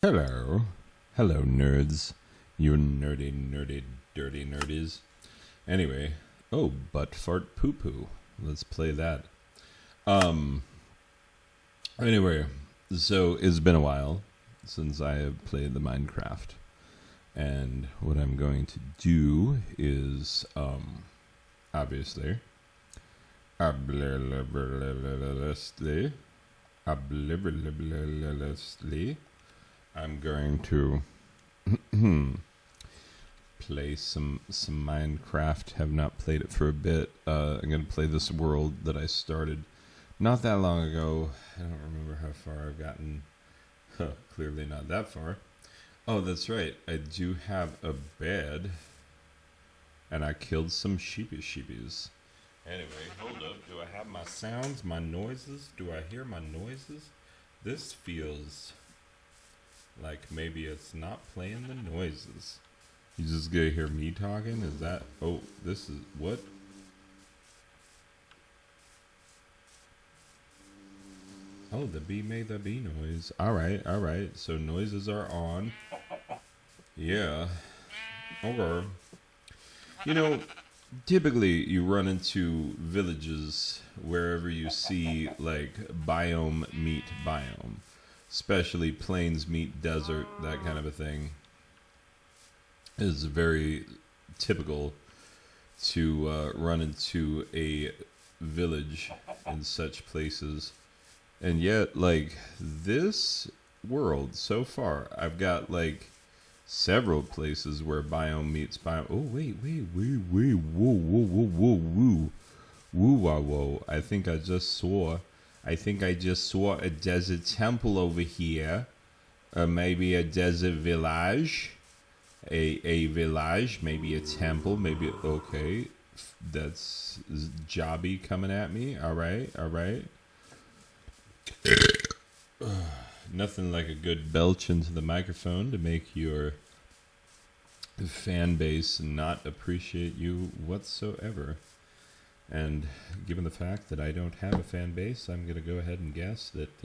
Hello. Hello, nerds. You dirty nerdies. Anyway, butt fart poo poo. Let's play that. Um, anyway, so it's been a while since I have played the Minecraft. And what I'm going to do is, obviously, obliviously, obliviously, I'm going to play some Minecraft. Have not played it for a bit. I'm going to play this world that I started not that long ago. I don't remember how far I've gotten. Clearly not that far. Oh, that's right. I do have a bed, and I killed some sheepies. Anyway, hold up. Do I have my sounds, my noises? Do I hear my noises? This feels like maybe it's not playing the noises. You just gonna hear me talking? Is that... Oh, this is... What? Oh, the bee made the bee noise. Alright. So noises are on. Yeah. Okay. You know, typically you run into villages wherever you see, like, biome meet biome. Especially plains meet desert, that kind of a thing. Is very typical to run into a village in such places. And yet, like, this world so far, I've got, like, several places where biome meets biome. Oh, wait. Whoa. Whoa. I think I just saw a desert temple over here. Or maybe a desert village. A village, maybe a temple, maybe... Okay, that's Jobby coming at me. All right. Nothing like a good belch into the microphone to make your fan base not appreciate you whatsoever. And given the fact that I don't have a fan base, I'm going to go ahead and guess that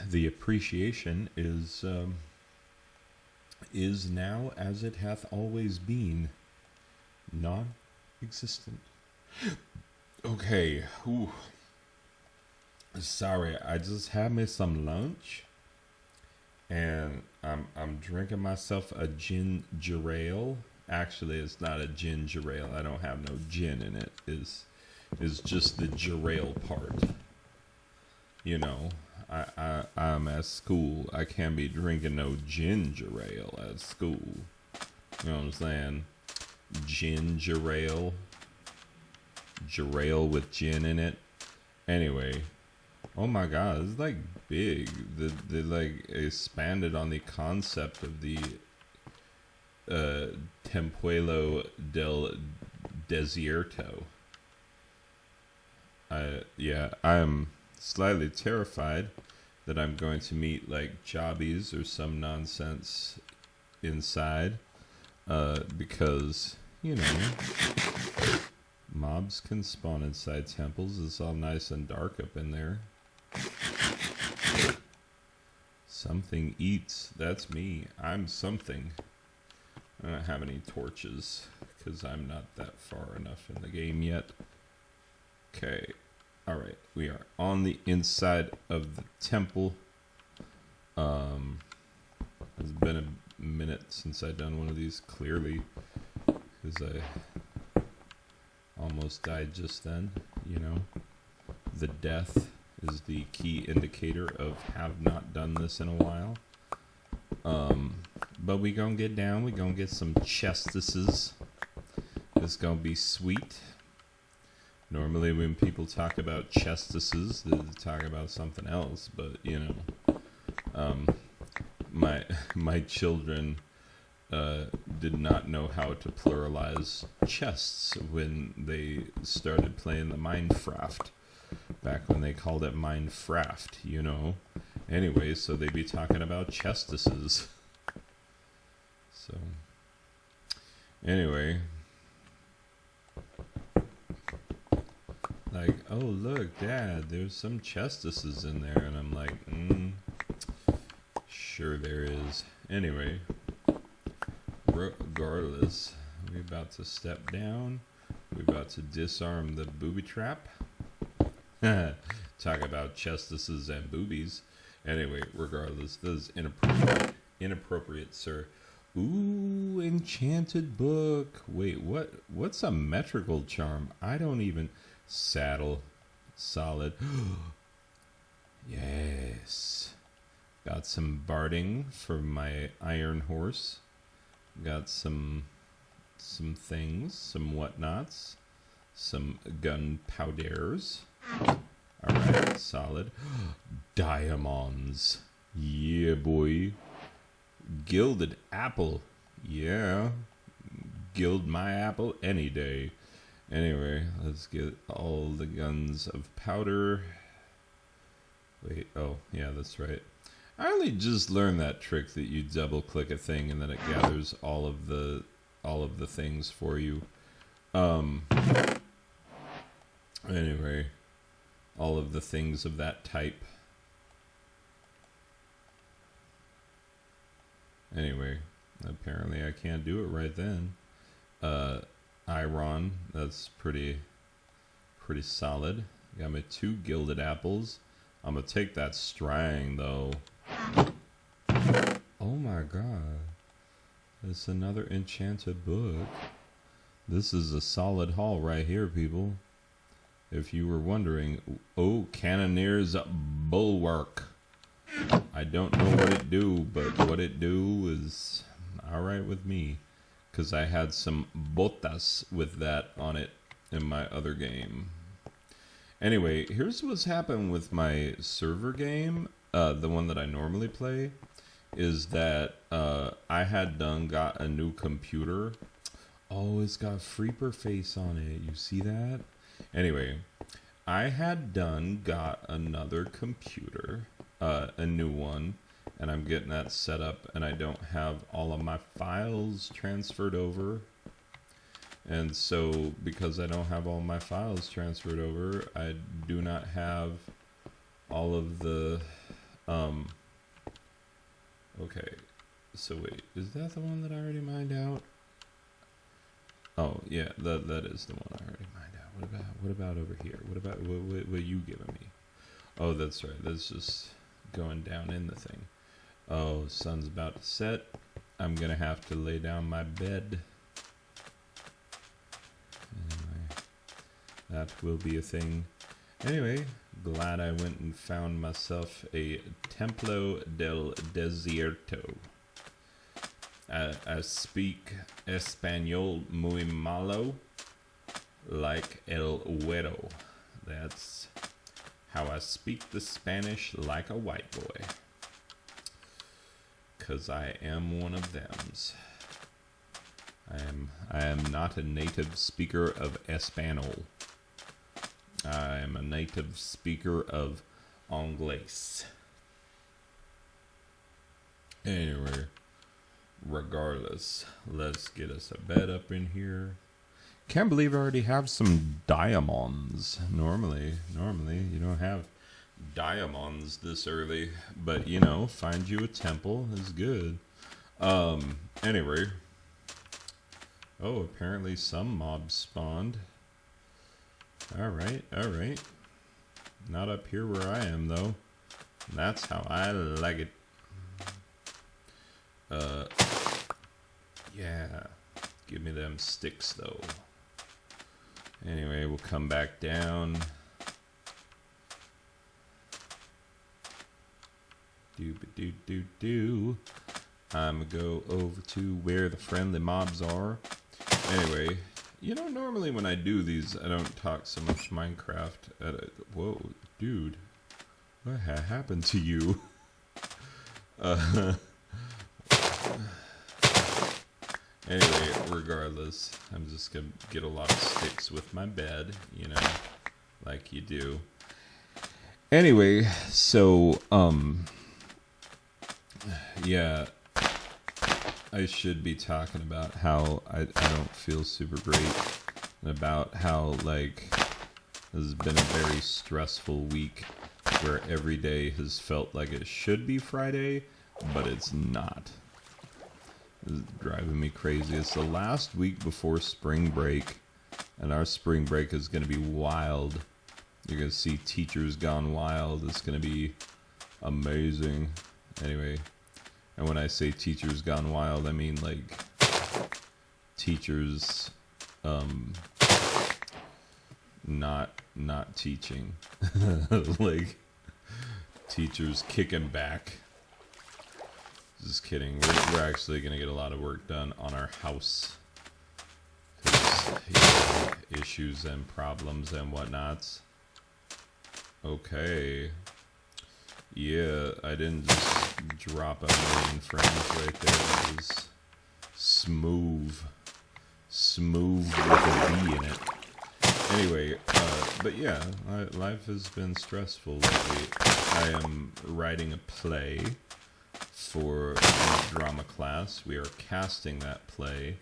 the appreciation is now, as it hath always been, non-existent. Okay. Ooh. Sorry, I just had me some lunch, and I'm drinking myself a ginger ale. Actually, it's not a ginger ale. I don't have no gin in it. Is just the ale part. You know, I'm at school. I can't be drinking no ginger ale at school. You know what I'm saying? Ginger ale with gin in it. Anyway. Oh my god, it's like big. They like expanded on the concept of the Tempuelo del Desierto. I'm slightly terrified that I'm going to meet like jobbies or some nonsense inside. Because, you know, mobs can spawn inside temples. It's all nice and dark up in there. Something eats. That's me. I'm something. I don't have any torches because I'm not that far enough in the game yet. Okay. Alright. We are on the inside of the temple. It's been a minute since I've done one of these, clearly. Because I almost died just then, you know. The death is the key indicator of have not done this in a while. But we gonna get down. We gonna get some chestises. It's gonna be sweet. Normally when people talk about chestises, they talk about something else. But, you know, my children did not know how to pluralize chests when they started playing the Minecraft. Back when they called it Minecraft, you know. Anyway, so they'd be talking about chestises. So, anyway. Like, oh, look, Dad, there's some chestises in there. And I'm like, sure there is. Anyway, regardless, we're about to step down. We're about to disarm the booby trap. Talk about chestises and boobies. Anyway, regardless, this is inappropriate. Inappropriate, sir. Ooh, Enchanted Book. Wait, what's a metrical charm? I don't even... Saddle. Solid. Yes. Got some barding for my iron horse. Got some things, some whatnots. Some gunpowders. Alright, solid. Diamonds. Yeah, boy. Gilded apple. Yeah. Gild my apple any day. Anyway, let's get all the guns of powder. Wait, oh, yeah, that's right. I only just learned that trick that you double click a thing and then it gathers all of the things for you. Anyway, all of the things of that type. Anyway, apparently I can't do it right then. Iron, that's pretty solid. Got my 2 gilded apples. I'm gonna take that strang though. Oh my god. It's another Enchanted Book. This is a solid haul right here, people. If you were wondering, oh, Cannoneer's Bulwark. I don't know what it do, but what it do is alright with me. Because I had some botas with that on it in my other game. Anyway, here's what's happened with my server game, the one that I normally play, is that I had got a new computer. Oh, it's got Freeper face on it. You see that? Anyway, I had got another computer, a new one, and I'm getting that set up, and I don't have all of my files transferred over. And so, because I don't have all my files transferred over, I do not have all of the, okay, so wait, is that the one that I already mined out? Oh, yeah, that is the one I already mined out. What about over here? What are you giving me? Oh, that's right, that's just going down in the thing. Oh, sun's about to set. I'm gonna have to lay down my bed. Anyway, that will be a thing. Anyway, glad I went and found myself a Templo del Desierto. I speak Espanol muy malo, like el güero. That's how I speak the Spanish like a white boy. 'Cause I am one of thems. I am not a native speaker of Espanol. I am a native speaker of Anglais. Anyway, regardless, let's get us a bed up in here. Can't believe I already have some diamonds. Normally you don't have diamonds this early, but you know, find you a temple is good. Anyway, oh, apparently some mobs spawned. All right, not up here where I am though. That's how I like it. Yeah, give me them sticks though. Anyway, we'll come back down. Do. I'm gonna go over to where the friendly mobs are. Anyway, you know, normally when I do these, I don't talk so much Minecraft. Whoa, dude, what happened to you? Anyway, regardless, I'm just gonna get a lot of sticks with my bed, you know, like you do. Anyway, so, yeah, I should be talking about how I don't feel super great, and about how, like, this has been a very stressful week where every day has felt like it should be Friday, but it's not. This is driving me crazy. It's the last week before spring break, and our spring break is going to be wild. You're going to see teachers gone wild. It's going to be amazing. Anyway, and when I say teachers gone wild, I mean like teachers not teaching. Like teachers kicking back. Just kidding. We're actually going to get a lot of work done on our house. Issues and problems and whatnots. Okay. Yeah, I didn't just drop a million frames right there. It was smooth. Smooth with a V in it. Anyway, but yeah, life has been stressful lately. I am writing a play for a drama class. We are casting that play.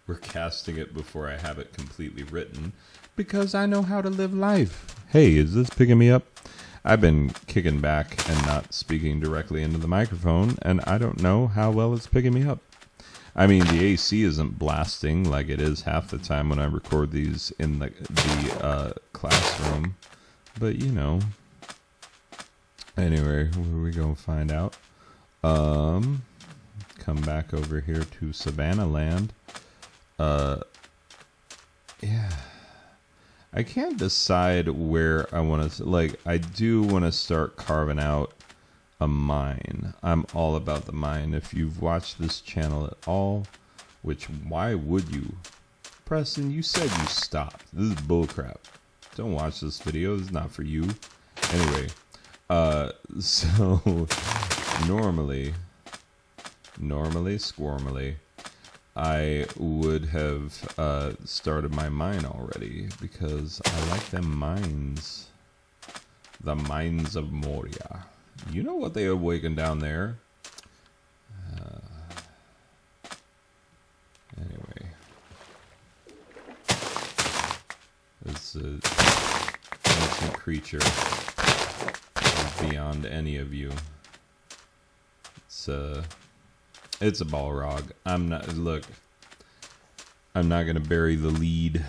We're casting it before I have it completely written because I know how to live life. Hey, is this picking me up? I've been kicking back and not speaking directly into the microphone, and I don't know how well it's picking me up. I mean, the AC isn't blasting like it is half the time when I record these in the classroom, but you know. Anyway, we're going to find out. Come back over here to Savannah Land. Yeah. I can't decide where I want to, like, I do want to start carving out a mine. I'm all about the mine. If you've watched this channel at all, which, why would you? Preston, you said you stopped. This is bullcrap. Don't watch this video. It's not for you. Anyway, so, normally, squirmily, I would have started my mine already because I like them mines. The mines of Moria. You know what they are waking down there? Anyway. It's an ancient creature beyond any of you. It's a Balrog. I'm not gonna bury the lead.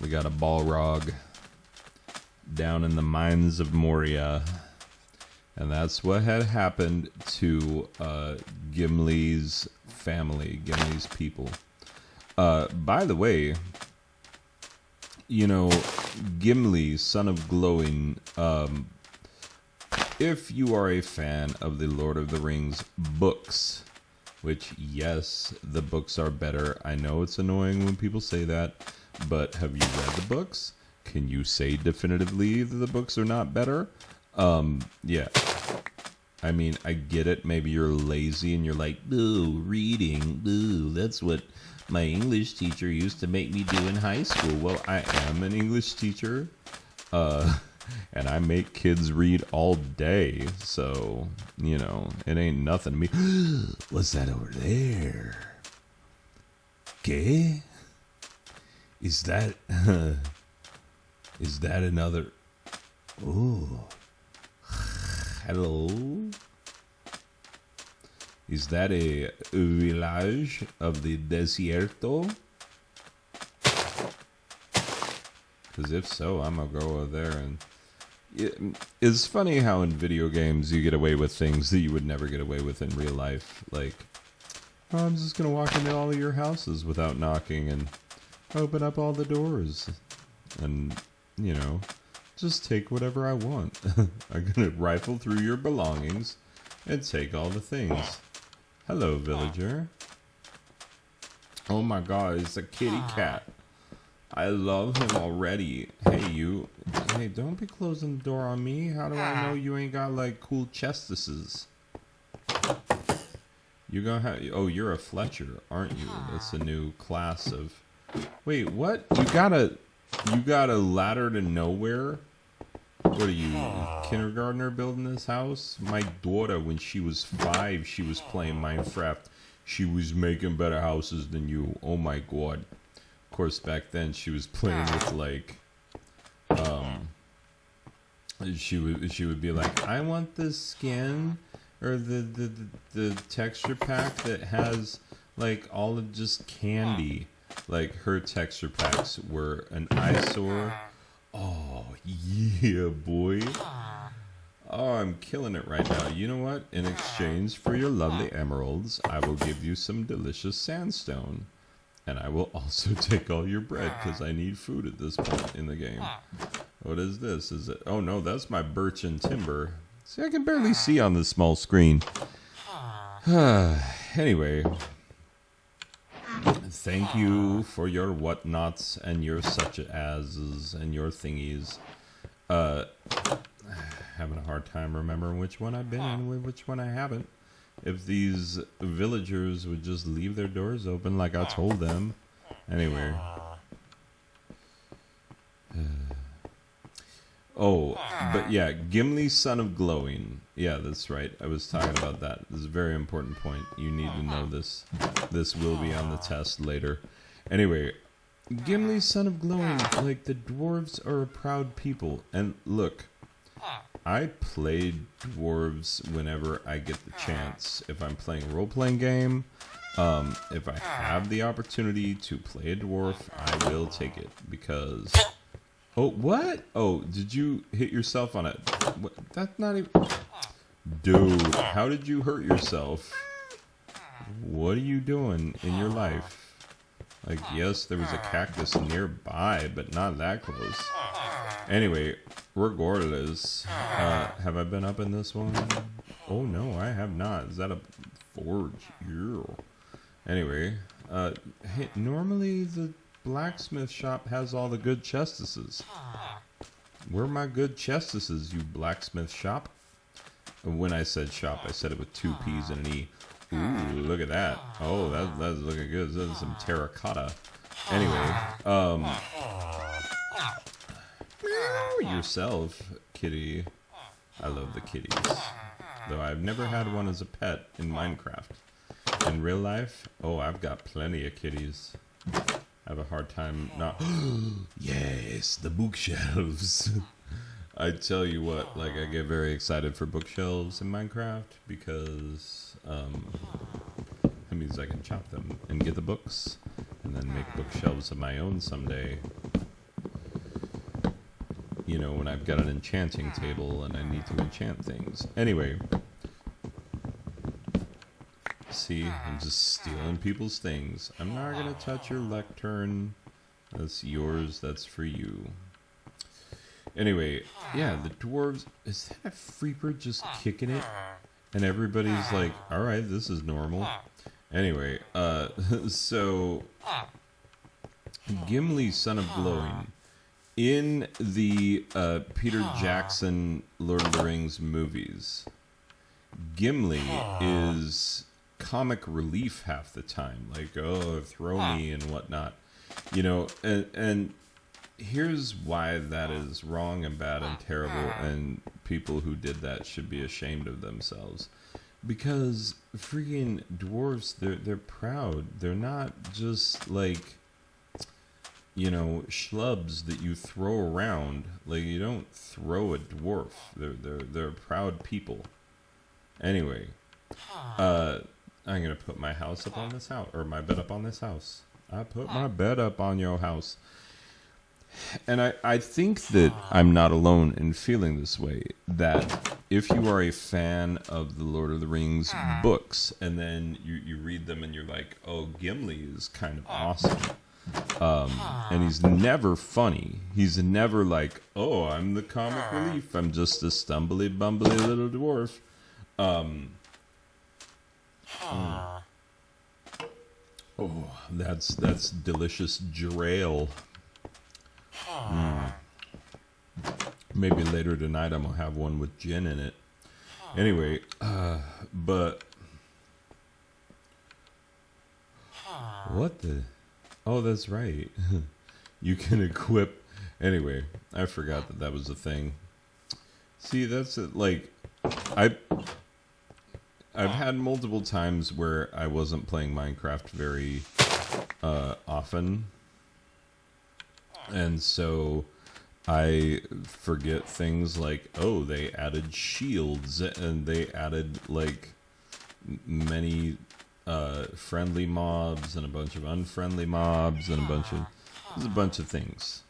We got a Balrog down in the mines of Moria. And that's what had happened to Gimli's family, Gimli's people. By the way, you know, Gimli, son of Glowing, if you are a fan of the Lord of the Rings books, which, yes, the books are better. I know it's annoying when people say that, but have you read the books? Can you say definitively that the books are not better? Yeah. I mean, I get it. Maybe you're lazy and you're like, ooh, reading, ooh, that's what my English teacher used to make me do in high school. Well, I am an English teacher, and I make kids read all day, so, you know, it ain't nothing to me. What's that over there? ¿Qué? Is that another? Oh, hello. Is that a village of the desierto? Because if so, I'm gonna go over there. And it's funny how in video games you get away with things that you would never get away with in real life. Like, oh, I'm just gonna walk into all of your houses without knocking and open up all the doors, and you know, just take whatever I want. I'm gonna rifle through your belongings and take all the things. Hello, villager. Oh my God, it's a kitty cat. I love him already. Hey, you. Hey, don't be closing the door on me. How do I know you ain't got, like, cool chestises? You gonna have... Oh, you're a Fletcher, aren't you? That's a new class of... Wait, what? You got a ladder to nowhere? What are you, kindergartner building this house? My daughter, when she was 5, she was playing Minecraft. She was making better houses than you. Oh my God. Of course, back then she was playing with like, she would be like, I want this skin, or the texture pack that has like all of just candy. Like her texture packs were an eyesore. Oh yeah, boy. Oh, I'm killing it right now. You know what? In exchange for your lovely emeralds, I will give you some delicious sandstone. And I will also take all your bread because I need food at this point in the game. What is this? Is it? Oh no, that's my birch and timber. See, I can barely see on this small screen. Anyway, thank you for your whatnots and your such ases and your thingies. Having a hard time remembering which one I've been in and which one I haven't. If these villagers would just leave their doors open like I told them. Anyway. Oh, but yeah, Gimli, son of glowing. Yeah, that's right. I was talking about that. This is a very important point. You need to know this. This will be on the test later. Anyway, Gimli, son of glowing. Like, the dwarves are a proud people. And look, I play dwarves whenever I get the chance. If I'm playing a role-playing game, if I have the opportunity to play a dwarf, I will take it. Because... Oh, what? Oh, did you hit yourself on it? What? That's not even... Dude, how did you hurt yourself? What are you doing in your life? Like, yes, there was a cactus nearby, but not that close. Anyway, regardless, have I been up in this one? Oh, no, I have not. Is that a forge? Yeah. Anyway, hey, normally the blacksmith shop has all the good chestesses. Where are my good chestesses, you blacksmith shop? When I said shop, I said it with 2 P's and an E. Ooh, look at that. Oh, that's looking good. That's some terracotta. Anyway, meow yourself, kitty. I love the kitties. Though I've never had one as a pet in Minecraft. In real life, oh, I've got plenty of kitties. I have a hard time not... Yes, the bookshelves. I tell you what, like, I get very excited for bookshelves in Minecraft because that means I can chop them and get the books and then make bookshelves of my own someday. You know, when I've got an enchanting table and I need to enchant things. Anyway... See, I'm just stealing people's things. I'm not going to touch your lectern. That's yours. That's for you. Anyway, yeah, the dwarves... Is that a freeper just kicking it? And everybody's like, alright, this is normal. Anyway, so... Gimli, son of glowing. In the Peter Jackson Lord of the Rings movies, Gimli is... comic relief half the time, like, oh, throw me and whatnot, you know, and here's why that is wrong and bad and terrible, and people who did that should be ashamed of themselves, because freaking dwarves, they're proud. They're not just like, you know, schlubs that you throw around. Like, you don't throw a dwarf. They're proud people. Anyway, I'm going to put my house up on this house, or my bed up on this house. I put my bed up on your house. And I think that I'm not alone in feeling this way, that if you are a fan of the Lord of the Rings books, and then you read them and you're like, oh, Gimli is kind of awesome. And he's never funny. He's never like, oh, I'm the comic relief. I'm just a stumbly, bumbly little dwarf. Oh, that's delicious drail. Maybe later tonight I'm gonna have one with gin in it. Anyway, but what the? Oh, that's right. You can equip. Anyway, I forgot that was a thing. See, that's it. Like, I've had multiple times where I wasn't playing Minecraft very often. And so I forget things like, oh, they added shields and they added like many friendly mobs and a bunch of unfriendly mobs and there's a bunch of things.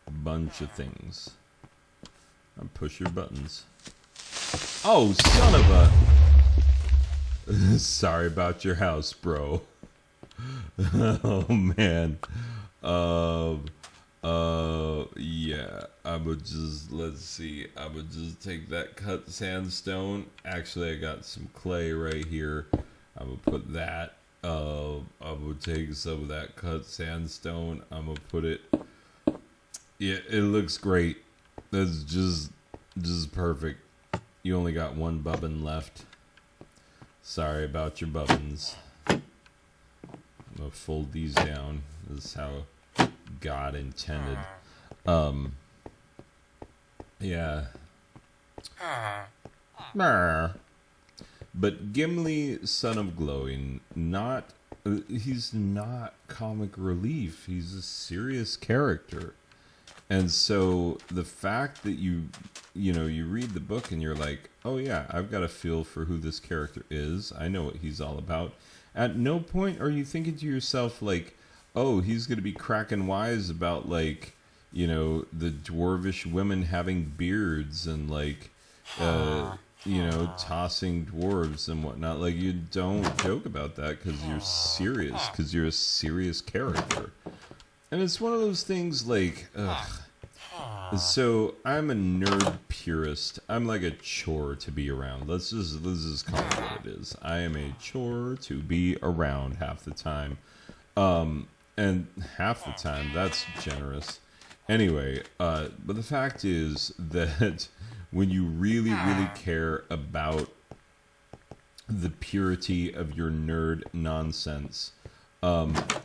A bunch of things. I'll push your buttons. Oh, son of a... Sorry about your house, bro. Oh, man. Yeah. I would just, let's see. I would just take that cut sandstone. Actually, I got some clay right here. I would put that. I would take some of that cut sandstone. I'm gonna put it. Yeah, it looks great. That's just perfect. You only got one bubbin left. Sorry about your bubbins. I'm gonna fold these down. This is how God intended. Yeah. But Gimli, son of glowing, he's not comic relief. He's a serious character. And so the fact that you read the book and you're like, oh yeah, I've got a feel for who this character is. I know what he's all about. At no point are you thinking to yourself like, oh, he's going to be cracking wise about like, the dwarvish women having beards and like, tossing dwarves and whatnot. Like, you don't joke about that because you're serious, because you're a serious character. And it's one of those things like, ugh. So I'm a nerd purist. I'm like a chore to be around. Let's just call it what it is. I am a chore to be around half the time. And half the time, that's generous. Anyway, but the fact is that when you really, really care about the purity of your nerd nonsense,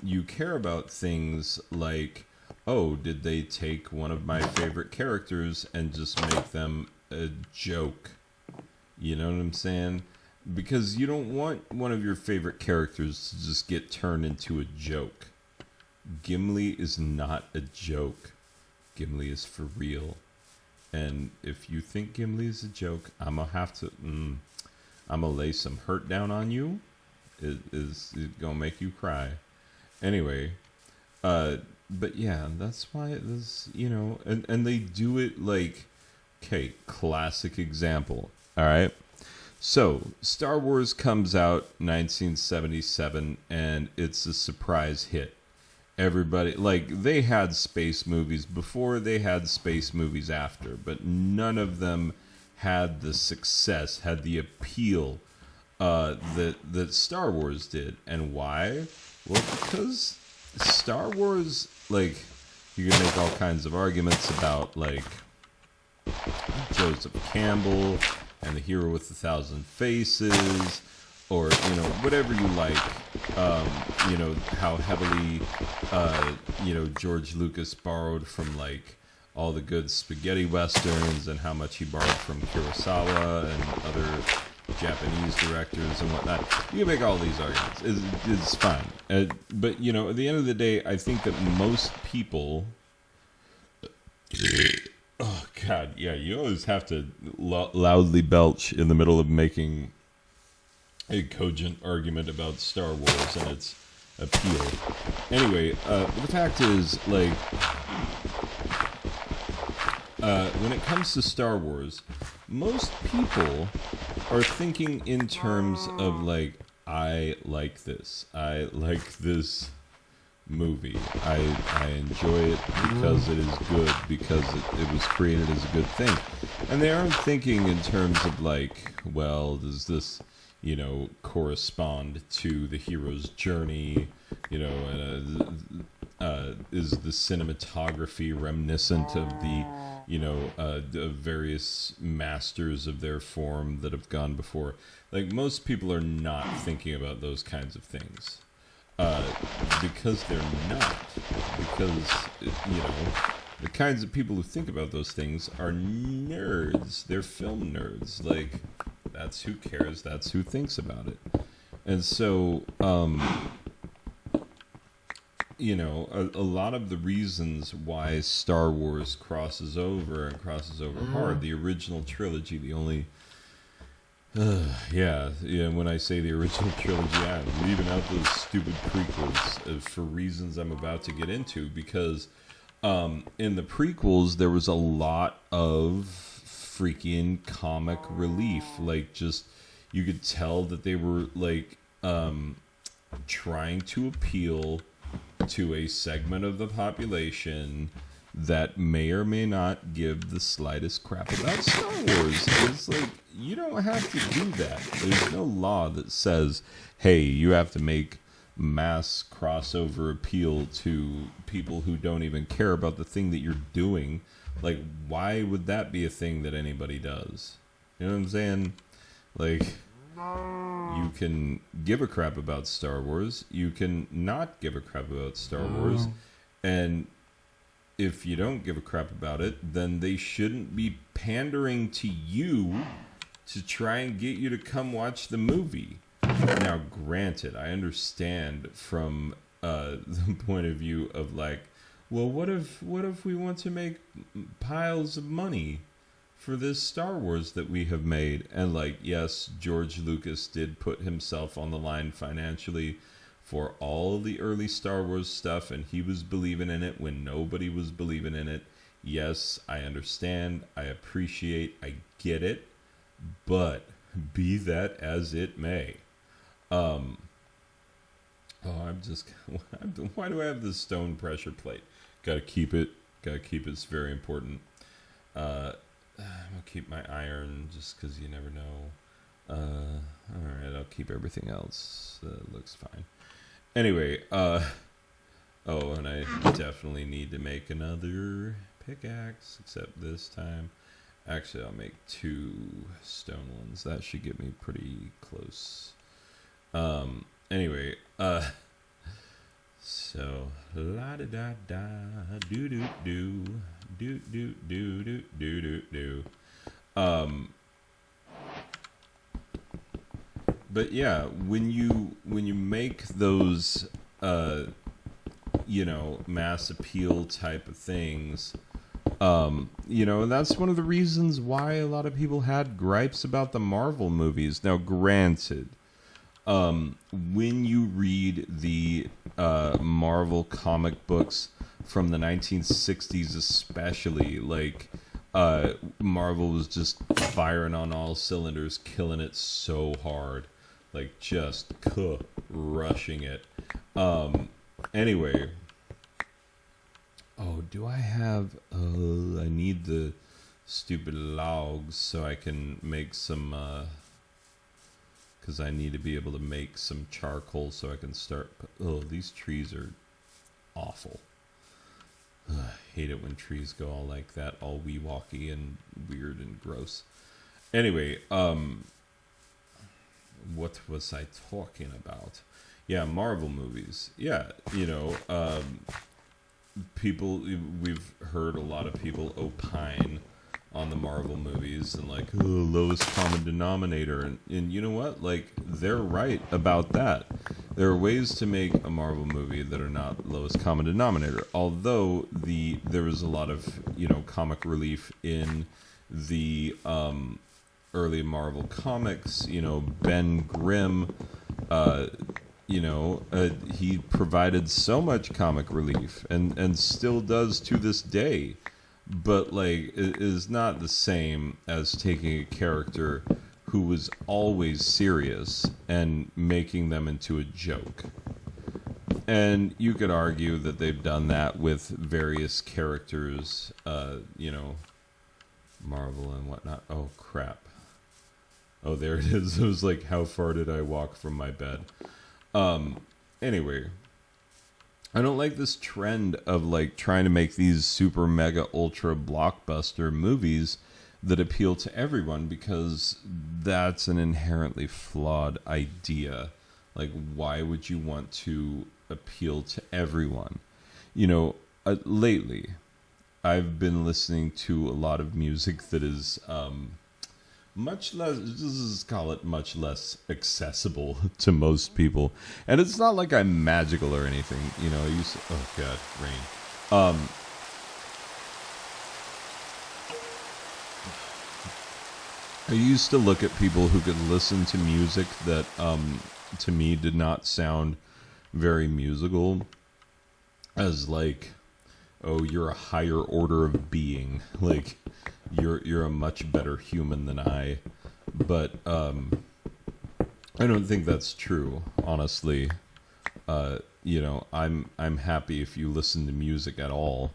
you care about things like, oh, did they take one of my favorite characters and just make them a joke? You know what I'm saying? Because you don't want one of your favorite characters to just get turned into a joke. Gimli is not a joke. Gimli is for real. And if you think Gimli is a joke, I'm going to have to... I'm going to lay some hurt down on you. It's going to make you cry. Anyway, but yeah, that's why it was, and they do it like, okay, classic example, all right? So, Star Wars comes out 1977, and it's a surprise hit. Everybody, like, they had space movies before, they had space movies after, but none of them had the success, had the appeal that Star Wars did. And why? Well, because Star Wars, like, you can make all kinds of arguments about, like, Joseph Campbell and the Hero with a Thousand Faces, or, whatever you like, how heavily, George Lucas borrowed from, like, all the good spaghetti westerns and how much he borrowed from Kurosawa and other Japanese directors and whatnot. You can make all these arguments. It's fine. But, at the end of the day, I think that most people... Oh, God, yeah, you always have to loudly belch in the middle of making a cogent argument about Star Wars and its appeal. Anyway, the fact is, like... when it comes to Star Wars, most people are thinking in terms of, like, I like this. I like this movie. I enjoy it because it is good, because it was created as a good thing. And they aren't thinking in terms of, like, well, does this, correspond to the hero's journey? Is the cinematography reminiscent of the the various masters of their form that have gone before? Like, most people are not thinking about those kinds of things. Because they're not. Because, the kinds of people who think about those things are nerds. They're film nerds. Like, that's who cares. That's who thinks about it. And so, a lot of the reasons why Star Wars crosses over and crosses over hard. The original trilogy, the only yeah. When I say the original trilogy, I'm leaving out those stupid prequels for reasons I'm about to get into. Because in the prequels, there was a lot of freaking comic relief. Like, just you could tell that they were like trying to appeal to a segment of the population that may or may not give the slightest crap about Star Wars. It's like, you don't have to do that. There's no law that says, hey, you have to make mass crossover appeal to people who don't even care about the thing that you're doing. Like, why would that be a thing that anybody does? You know what I'm saying? Like, you can give a crap about Star Wars. You can not give a crap about Star Wars. And if you don't give a crap about it, then they shouldn't be pandering to you to try and get you to come watch the movie. Now, granted, I understand from the point of view of like, well, what if we want to make piles of money for this Star Wars that we have made? And like, yes, George Lucas did put himself on the line financially for all the early Star Wars stuff, and he was believing in it when nobody was believing in it. Yes, I understand, I appreciate, I get it, but be that as it may. I'm just, why do I have this stone pressure plate? Gotta keep it, it's very important. I'm gonna keep my iron just because you never know. Alright, I'll keep everything else. Looks fine. Anyway, and I definitely need to make another pickaxe, except this time. Actually, I'll make 2 stone ones. That should get me pretty close. Anyway, so, la-da-da-da, do-do-do, do-do-do-do-do-do-do. But yeah, when you make those, mass appeal type of things, that's one of the reasons why a lot of people had gripes about the Marvel movies. Now, granted, when you read the Marvel comic books from the 1960s especially, like, Marvel was just firing on all cylinders, killing it so hard. Like, just rushing it. Anyway. Oh, do I have... I need the stupid logs so I can make some... because I need to be able to make some charcoal so I can start... Oh, these trees are awful. I hate it when trees go all like that, all wee-walky and weird and gross. Anyway, what was I talking about? Yeah, Marvel movies. Yeah, we've heard a lot of people opine on the Marvel movies and like, oh, lowest common denominator. And you know what? Like, they're right about that. There are ways to make a Marvel movie that are not lowest common denominator. Although there was a lot of, comic relief in the early Marvel comics. Ben Grimm, he provided so much comic relief and still does to this day. But, like, it is not the same as taking a character who was always serious and making them into a joke. And you could argue that they've done that with various characters, Marvel and whatnot. Oh, crap. Oh, there it is. It was like, how far did I walk from my bed? Anyway, I don't like this trend of like trying to make these super mega ultra blockbuster movies that appeal to everyone, because that's an inherently flawed idea. Like, why would you want to appeal to everyone? Lately, I've been listening to a lot of music that is much less, just call it much less accessible to most people. And it's not like I'm magical or anything, you know. Oh god, rain. I used to look at people who could listen to music that to me did not sound very musical as like, oh, you're a higher order of being, like you're a much better human than I. But I don't think that's true, honestly. You know, I'm happy if you listen to music at all,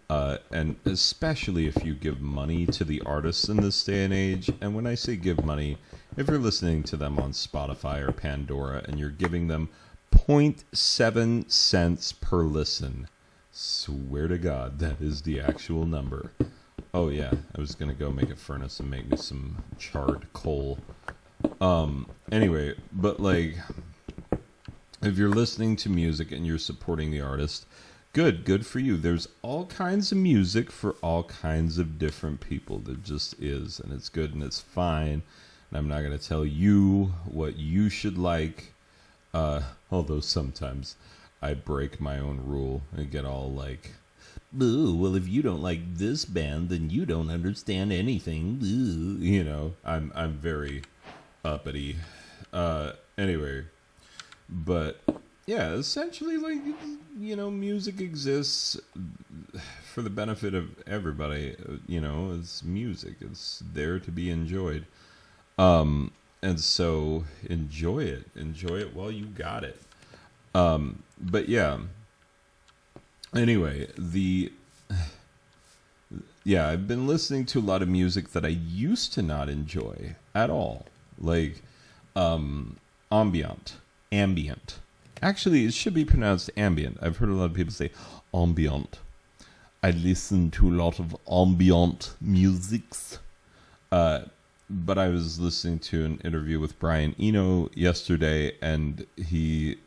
and especially if you give money to the artists in this day and age. And when I say give money, if you're listening to them on Spotify or Pandora and you're giving them 0.7 cents per listen, swear to God, that is the actual number. Oh yeah, I was gonna go make a furnace and make me some charred coal. Anyway, but like, if you're listening to music and you're supporting the artist, good for you. There's all kinds of music for all kinds of different people. There just is, and it's good and it's fine. And I'm not gonna tell you what you should like. Although sometimes I break my own rule and get all like, "Ooh, well, if you don't like this band, then you don't understand anything." Ooh. You know, I'm very uppity. Anyway, but yeah, essentially, like, you know, music exists for the benefit of everybody. You know, it's music. It's there to be enjoyed. And so enjoy it. Enjoy it while you got it. But yeah. Anyway, I've been listening to a lot of music that I used to not enjoy at all. Like, ambient. Actually, it should be pronounced ambient. I've heard a lot of people say ambient. I listen to a lot of ambient musics. But I was listening to an interview with Brian Eno yesterday, and he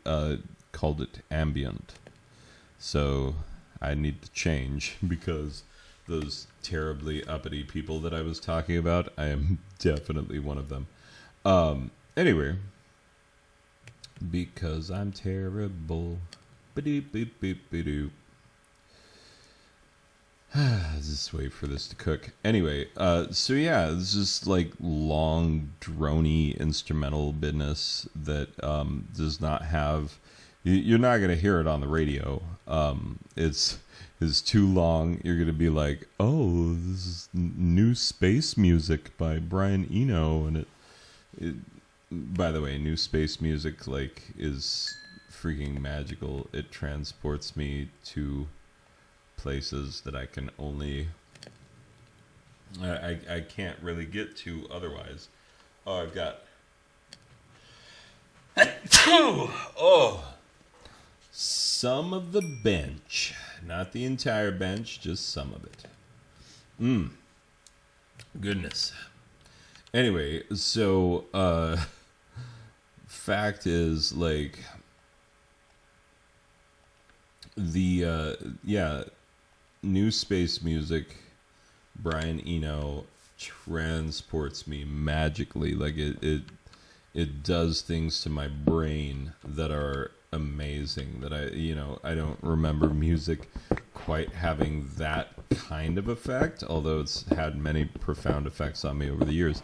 called it ambient. So I need to change, because those terribly uppity people that I was talking about, I am definitely one of them. Anyway, because I'm terrible. Ba-doop-boop-boop-ba-doop. Just wait for this to cook. Anyway, so yeah, it's just like long, drony instrumental business that does not have. You're not gonna hear it on the radio. It's too long. You're gonna be like, oh, this is new space music by Brian Eno, and it. By the way, new space music like is freaking magical. It transports me to places that I can only I can't really get to otherwise. Oh, I've got some of the bench, not the entire bench, just some of it. Goodness. Anyway, so fact is, like, the new space music, Brian Eno, transports me magically. Like, it does things to my brain that are amazing, that I don't remember music quite having that kind of effect, although it's had many profound effects on me over the years.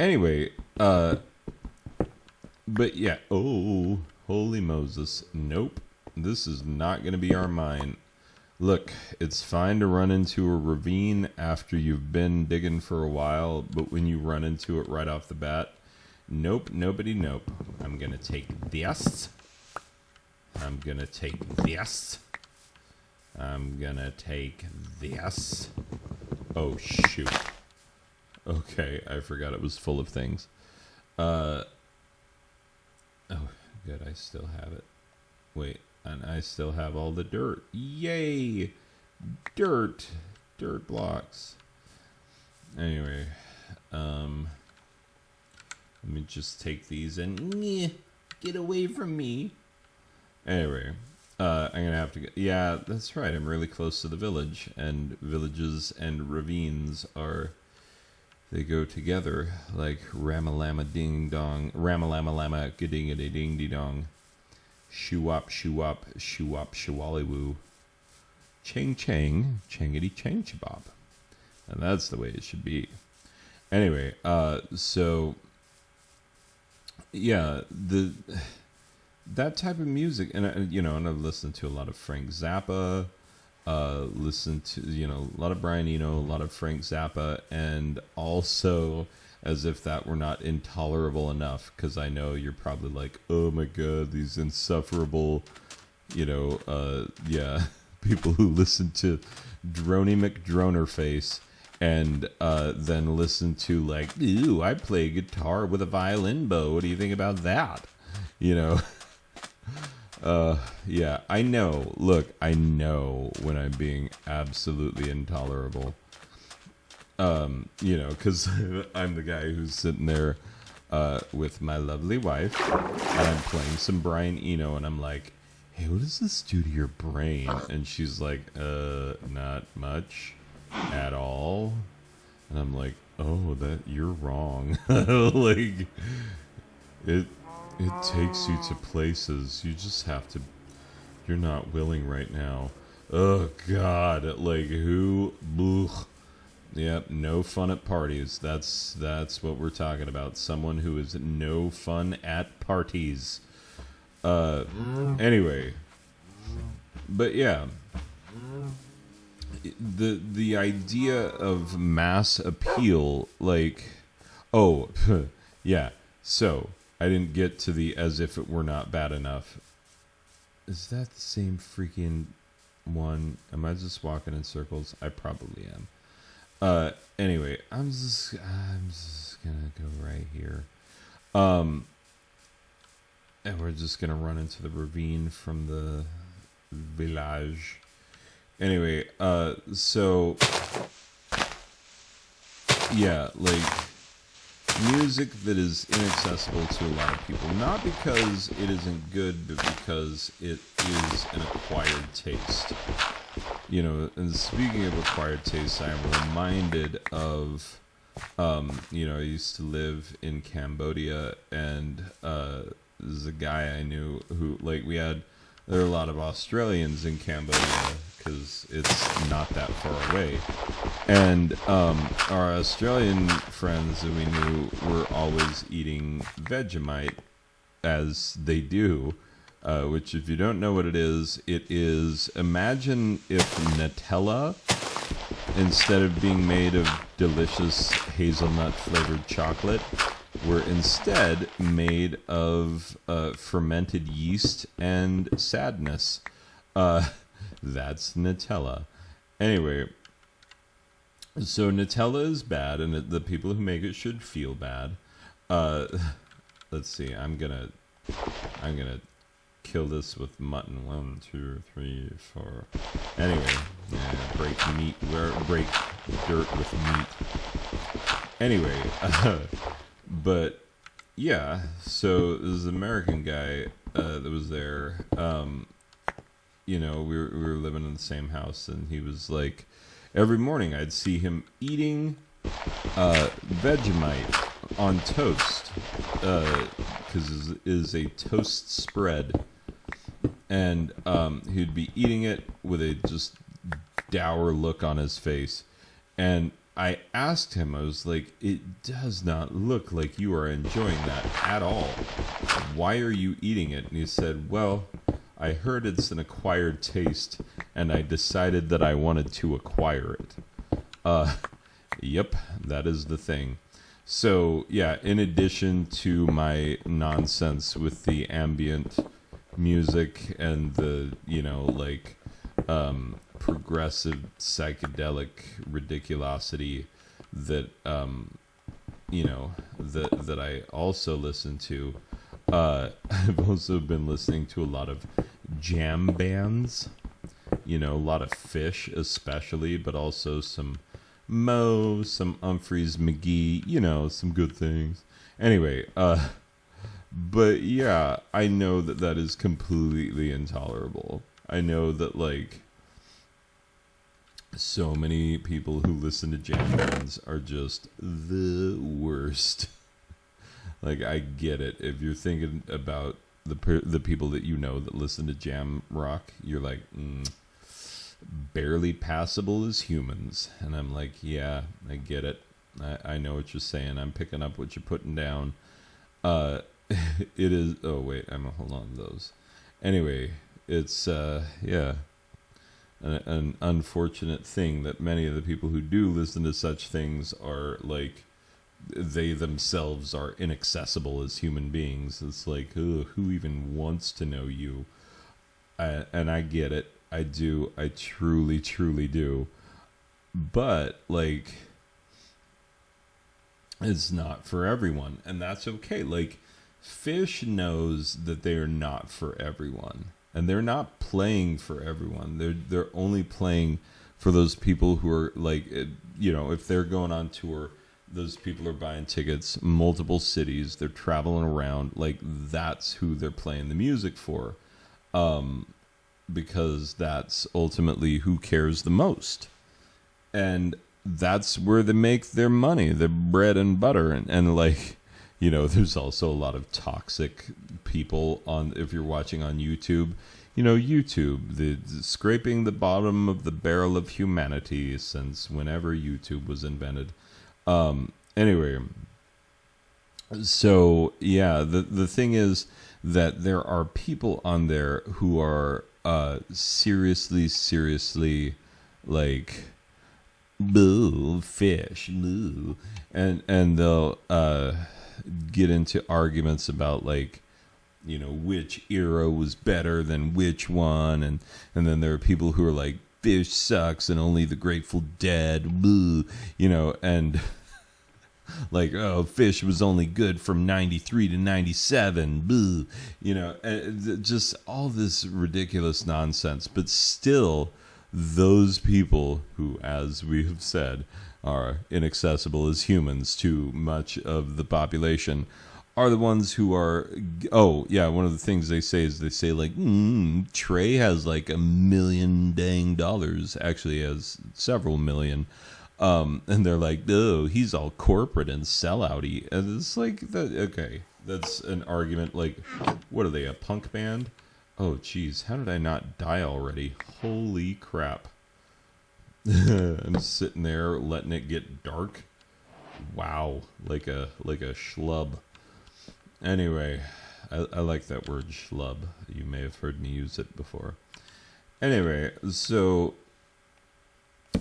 Anyway, but yeah, oh, holy Moses, nope, this is not going to be our mine. Look, it's fine to run into a ravine after you've been digging for a while, but when you run into it right off the bat, nope. I'm going to take this. I'm going to take this. I'm going to take this. Oh, shoot. Okay, I forgot it was full of things. Oh, good, I still have it. Wait. And I still have all the dirt. Yay! Dirt blocks. Anyway, let me just take these and get away from me. Anyway, I'm gonna have to go. Yeah, that's right. I'm really close to the village, and villages and ravines are They go together like Ramalama Ding Dong, Ramalama Lama Gading Ding Ding Dong, Shoo Wop Shoo Wop Shoo Wop Shawally Woo, Chang Chang Changity Chang Chabob. And that's the way it should be. Anyway, so yeah, that type of music, and and I've listened to a lot of Frank Zappa, listened to a lot of Brian Eno, a lot of Frank Zappa, and also, as if that were not intolerable enough, because I know you're probably like, oh my god, these insufferable, people who listen to Droney McDronerface. And then listen to like, ooh, I play guitar with a violin bow. What do you think about that? Yeah, I know. Look, I know when I'm being absolutely intolerable. Because I'm the guy who's sitting there with my lovely wife, and I'm playing some Brian Eno, and I'm like, hey, what does this do to your brain? And she's like, not much at all. And I'm like, oh, that you're wrong. Like it takes you to places you just have to, you're not willing right now. Oh god, like who? Blech. Yep, no fun at parties. That's what we're talking about. Someone who is no fun at parties. Anyway, but yeah, the idea of mass appeal, like, oh, yeah. So I didn't get to the as if it were not bad enough. Is that the same freaking one? Am I just walking in circles? I probably am. Anyway, I'm just gonna go right here. And we're just gonna run into the ravine from the village. Anyway, so yeah, like music that is inaccessible to a lot of people, not because it isn't good, but because it is an acquired taste. And speaking of acquired taste, I am reminded of, I used to live in Cambodia, and there's a guy I knew who, like, there are a lot of Australians in Cambodia because it's not that far away. And our Australian friends that we knew were always eating Vegemite, as they do, which, if you don't know what it is, imagine if Nutella, instead of being made of delicious hazelnut-flavored chocolate, were instead made of fermented yeast and sadness. That's Nutella. Anyway, so Nutella is bad, and the people who make it should feel bad. Let's see. I'm gonna kill this with mutton. 1, 2, 3, 4. Anyway, break dirt with meat. Anyway, but yeah, so this American guy that was there. We were living in the same house, and he was like, every morning I'd see him eating Vegemite on toast, because it is a toast spread, and he'd be eating it with a just dour look on his face. And I asked him, I was like, it does not look like you are enjoying that at all. Why are you eating it? And he said, well, I heard it's an acquired taste, and I decided that I wanted to acquire it. Yep, that is the thing. So, yeah, in addition to my nonsense with the ambient music and the, progressive psychedelic ridiculosity that, that I also listen to, I've also been listening to a lot of jam bands, a lot of Phish especially, but also some Moe, some Humphreys McGee, some good things. Anyway, but yeah, I know that is completely intolerable. I know that, like, So many people who listen to jam bands are just the worst. Like, I get it. If you're thinking about the people that you know that listen to jam rock, you're like, barely passable as humans. And I'm like, yeah, I get it. I know what you're saying. I'm picking up what you're putting down. It is. Oh wait, I'm gonna hold on to those. Anyway, it's yeah, an unfortunate thing that many of the people who do listen to such things are like, they themselves are inaccessible as human beings. It's like, ugh, who even wants to know you? And I get it. I do. I truly, truly do. But like, it's not for everyone, and that's okay. Like, Phish knows that they are not for everyone, and they're not playing for everyone. They're only playing for those people who are like, you know, if they're going on tour, those people are buying tickets, multiple cities, they're traveling around. Like, that's who they're playing the music for, because that's ultimately who cares the most, and that's where they make their money, their bread and butter, and like, you know, there's also a lot of toxic people on, if you're watching on YouTube, you know, YouTube, the scraping the bottom of the barrel of humanity since whenever YouTube was invented. Anyway, so yeah, the thing is that there are people on there who are seriously like, boo, Phish, boo, and they'll get into arguments about, like, you know, which era was better than which one, and then there are people who are like, Phish sucks and only the Grateful Dead, boo, you know, and like, oh, Phish was only good from 93 to 97, boo, you know, just all this ridiculous nonsense. But still, those people who, as we have said, are inaccessible as humans to much of the population are the ones who are, oh, yeah, one of the things they say is, they say, like, Trey has like $1 million dang dollars, actually he has several million, and they're like, oh, he's all corporate and sellouty, and it's like, that, okay, that's an argument. Like, what are they, a punk band? Oh, geez, how did I not die already? Holy crap. I'm sitting there letting it get dark. Wow, like a schlub. Anyway, I like that word, schlub. You may have heard me use it before. Anyway, so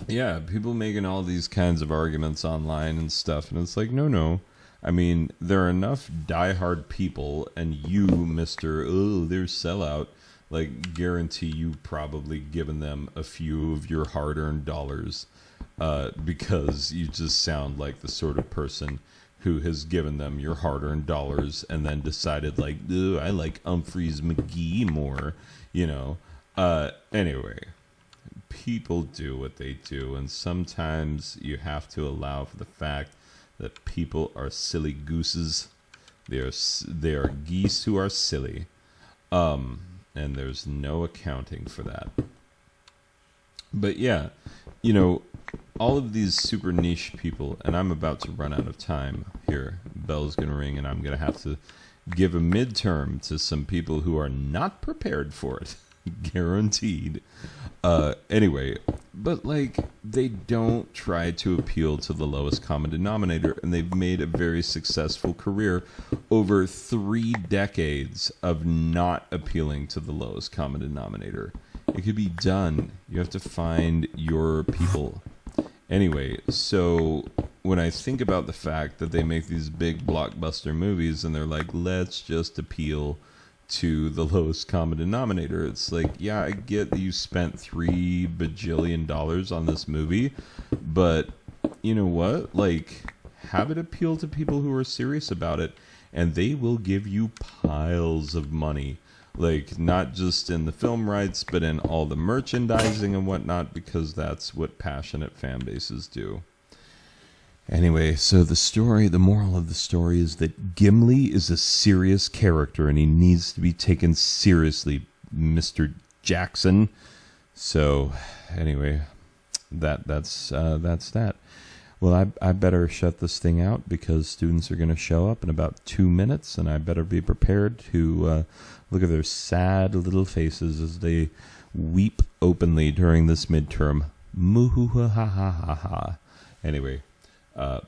yeah, people making all these kinds of arguments online and stuff, and it's like, no. I mean, there are enough diehard people, and you, Mr. Oh, they're sellout, like, guarantee you probably given them a few of your hard-earned dollars, because you just sound like the sort of person who has given them your hard-earned dollars and then decided, like, I like Humphreys McGee more, you know. Anyway, people do what they do, and sometimes you have to allow for the fact that people are silly gooses. They are geese who are silly, and there's no accounting for that. But yeah, you know, all of these super niche people, and I'm about to run out of time here. Bell's going to ring, and I'm going to have to give a midterm to some people who are not prepared for it. Guaranteed. Anyway, but like, they don't try to appeal to the lowest common denominator, and they've made a very successful career over 3 decades of not appealing to the lowest common denominator. It could be done. You have to find your people. Anyway, so when I think about the fact that they make these big blockbuster movies and they're like, let's just appeal to the lowest common denominator, it's like, yeah, I get that you spent $3 bajillion on this movie, but you know what? Like, have it appeal to people who are serious about it, and they will give you piles of money. Like, not just in the film rights, but in all the merchandising and whatnot, because that's what passionate fan bases do. Anyway, so the moral of the story is that Gimli is a serious character, and he needs to be taken seriously, Mr. Jackson. So, anyway, that's that. Well, I better shut this thing out because students are going to show up in about 2 minutes, and I better be prepared to look at their sad little faces as they weep openly during this midterm. Moo-hoo-ha-ha-ha-ha. Anyway,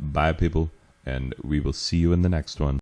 bye, people, and we will see you in the next one.